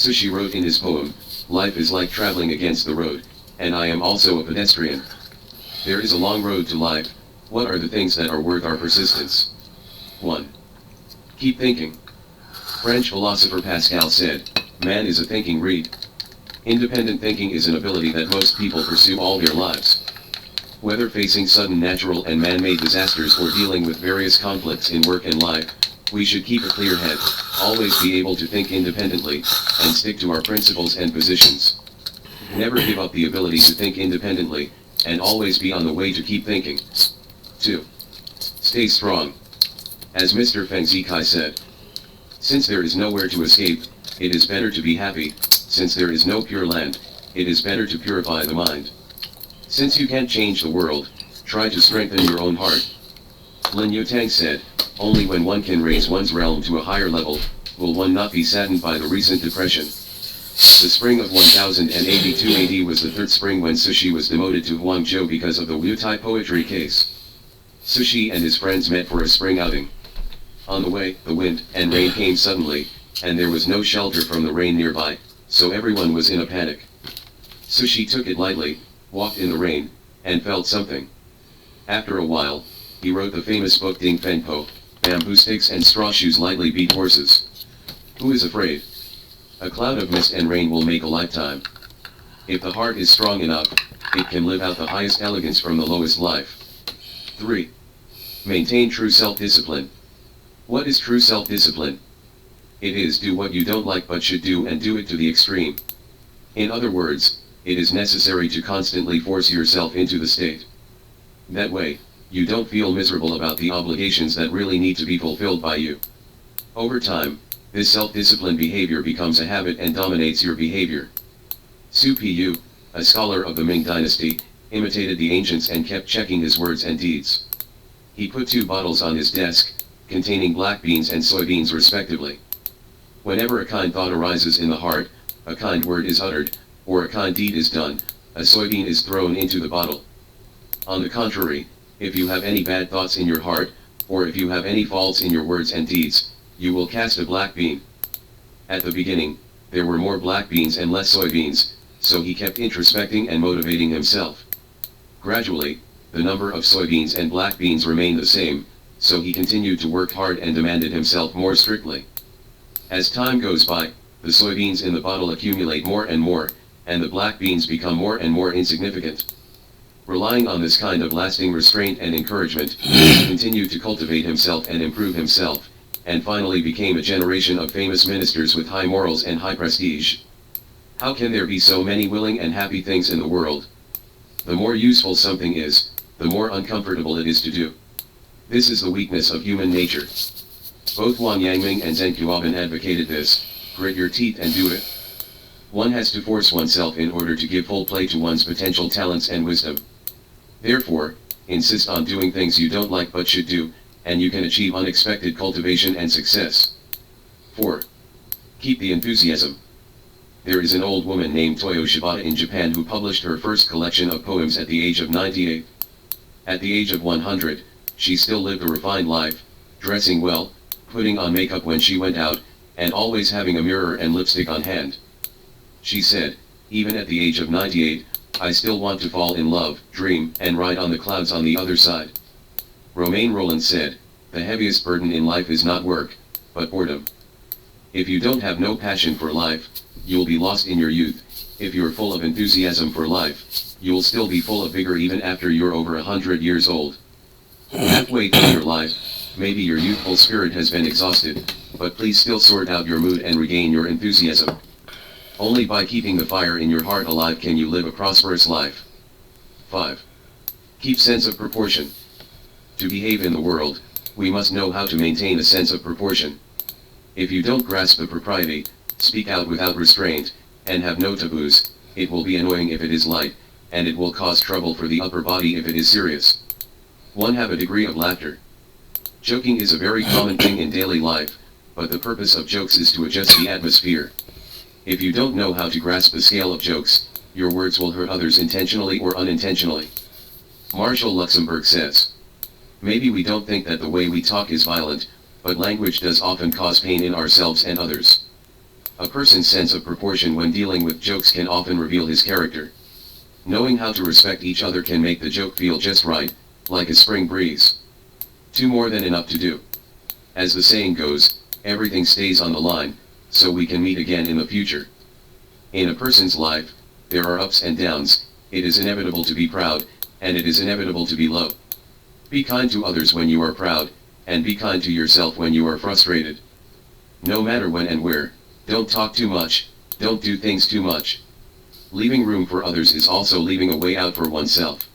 Sushi wrote in his poem, "Life is like traveling against the road, and I am also a pedestrian. There is a long road to life. What are the things that are worth our persistence? 1. Keep thinking. French philosopher Pascal said, "Man is a thinking reed." Independent thinking is an ability that most people pursue all their lives. Whether facing sudden natural and man-made disasters or dealing with various conflicts in work and life, we should keep a clear head, always be able to think independently, and stick to our principles and positions. Never give up the ability to think independently, and always be on the way to keep thinking. 2. Stay strong. As Mr. Feng Zikai said, "Since there is nowhere to escape, it is better to be happy. Since there is no pure land, it is better to purify the mind. Since you can't change the world, try to strengthen your own heart." Lin Yutang said, "Only when one can raise one's realm to a higher level, will one not be saddened by the recent depression." The spring of 1082 AD was the third spring when Sushi was demoted to Huangzhou because of the Wutai poetry case. Sushi and his friends met for a spring outing. On the way, the wind and rain came suddenly, and there was no shelter from the rain nearby, so everyone was in a panic. Sushi took it lightly, walked in the rain, and felt something. After a while, he wrote the famous book Ding Feng Po, "Bamboo sticks and straw shoes lightly beat horses." Who is afraid? A cloud of mist and rain will make a lifetime. If the heart is strong enough, it can live out the highest elegance from the lowest life. 3. Maintain true self-discipline. What is true self-discipline? It is do what you don't like but should do and do it to the extreme. In other words, it is necessary to constantly force yourself into the state. That way, you don't feel miserable about the obligations that really need to be fulfilled by you. Over time, this self-disciplined behavior becomes a habit and dominates your behavior. Su Piyu, a scholar of the Ming Dynasty, imitated the ancients and kept checking his words and deeds. He put 2 bottles on his desk, containing black beans and soybeans respectively. Whenever a kind thought arises in the heart, a kind word is uttered, or a kind deed is done, a soybean is thrown into the bottle. On the contrary, if you have any bad thoughts in your heart, or if you have any faults in your words and deeds, you will cast a black bean. At the beginning, there were more black beans and less soybeans, so he kept introspecting and motivating himself. Gradually, the number of soybeans and black beans remained the same, so he continued to work hard and demanded himself more strictly. As time goes by, the soybeans in the bottle accumulate more and more, and the black beans become more and more insignificant. Relying on this kind of lasting restraint and encouragement, he continued to cultivate himself and improve himself, and finally became a generation of famous ministers with high morals and high prestige. How can there be so many willing and happy things in the world? The more useful something is, the more uncomfortable it is to do. This is the weakness of human nature. Both Wang Yangming and Zheng Qiuban advocated this: grit your teeth and do it. One has to force oneself in order to give full play to one's potential talents and wisdom. Therefore, insist on doing things you don't like but should do, and you can achieve unexpected cultivation and success. 4. Keep the enthusiasm. There is an old woman named Toyo Shibata in Japan who published her first collection of poems at the age of 98. At the age of 100, she still lived a refined life, dressing well, putting on makeup when she went out, and always having a mirror and lipstick on hand. She said, "Even at the age of 98, I still want to fall in love, dream, and ride on the clouds on the other side." Romain Rolland said, "The heaviest burden in life is not work, but boredom." If you don't have no passion for life, you'll be lost in your youth. If you're full of enthusiasm for life, you'll still be full of vigor even after you're over 100 years old. Halfway through your life, maybe your youthful spirit has been exhausted, but please still sort out your mood and regain your enthusiasm. Only by keeping the fire in your heart alive can you live a prosperous life. 5. Keep sense of proportion. To behave in the world, we must know how to maintain a sense of proportion. If you don't grasp the propriety, speak out without restraint, and have no taboos, it will be annoying if it is light, and it will cause trouble for the upper body if it is serious. 1. Have a degree of laughter. Joking is a very common thing in daily life, but the purpose of jokes is to adjust the atmosphere. If you don't know how to grasp the scale of jokes, your words will hurt others intentionally or unintentionally. Marshall Luxemburg says, "Maybe we don't think that the way we talk is violent, but language does often cause pain in ourselves and others." A person's sense of proportion when dealing with jokes can often reveal his character. Knowing how to respect each other can make the joke feel just right, like a spring breeze. 2 More than enough to do. As the saying goes, everything stays on the line, so we can meet again in the future. In a person's life, there are ups and downs. It is inevitable to be proud, and it is inevitable to be low. Be kind to others when you are proud, and be kind to yourself when you are frustrated. No matter when and where, don't talk too much, don't do things too much. Leaving room for others is also leaving a way out for oneself.